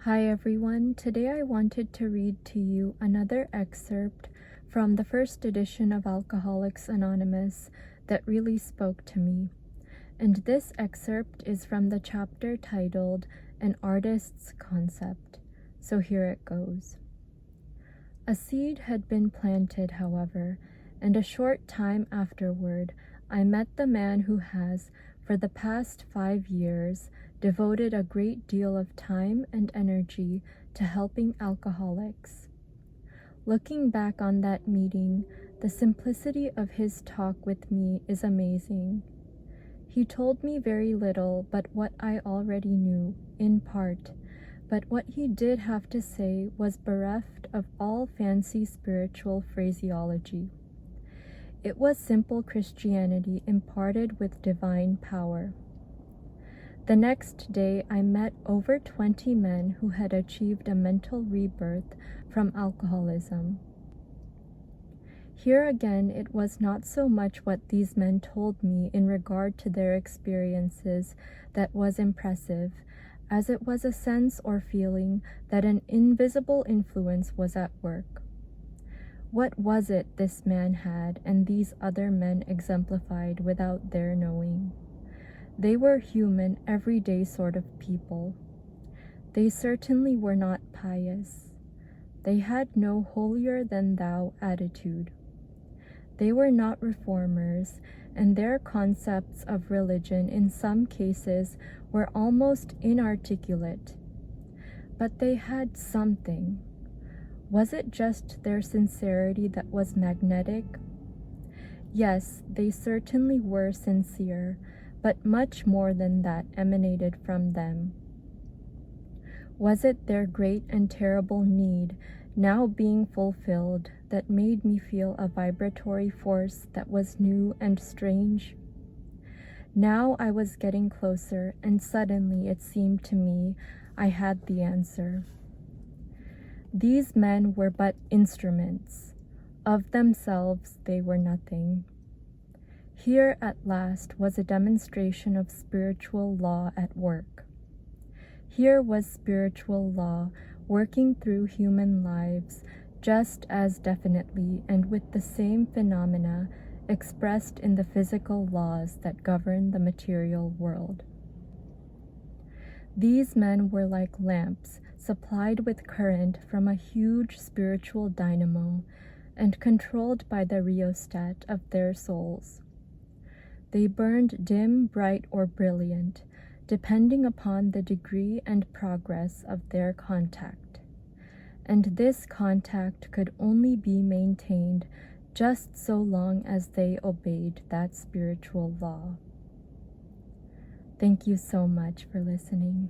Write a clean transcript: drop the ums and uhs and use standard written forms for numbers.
Hi everyone, today I wanted to read to you another excerpt from the first edition of Alcoholics Anonymous that really spoke to me. And this excerpt is from the chapter titled An Artist's Concept. So here it goes. A seed had been planted, however, and a short time afterward I met the man who has, for the past 5 years, devoted a great deal of time and energy to helping alcoholics. Looking back on that meeting, the simplicity of his talk with me is amazing. He told me very little but what I already knew, in part, but what he did have to say was bereft of all fancy spiritual phraseology. It was simple Christianity imparted with divine power. The next day, I met over 20 men who had achieved a mental rebirth from alcoholism. Here again, it was not so much what these men told me in regard to their experiences that was impressive, as it was a sense or feeling that an invisible influence was at work. What was it this man had and these other men exemplified without their knowing? They were human, everyday sort of people. They certainly were not pious. They had no holier-than-thou attitude. They were not reformers, and their concepts of religion in some cases were almost inarticulate. But they had something. Was it just their sincerity that was magnetic? Yes, they certainly were sincere, but much more than that emanated from them. Was it their great and terrible need, now being fulfilled, that made me feel a vibratory force that was new and strange? Now I was getting closer, and suddenly it seemed to me I had the answer. These men were but instruments. Of themselves they were nothing. Here at last was a demonstration of spiritual law at work. Here was spiritual law working through human lives just as definitely and with the same phenomena expressed in the physical laws that govern the material world. These men were like lamps supplied with current from a huge spiritual dynamo and controlled by the rheostat of their souls. They burned dim, bright, or brilliant, depending upon the degree and progress of their contact. And this contact could only be maintained just so long as they obeyed that spiritual law. Thank you so much for listening.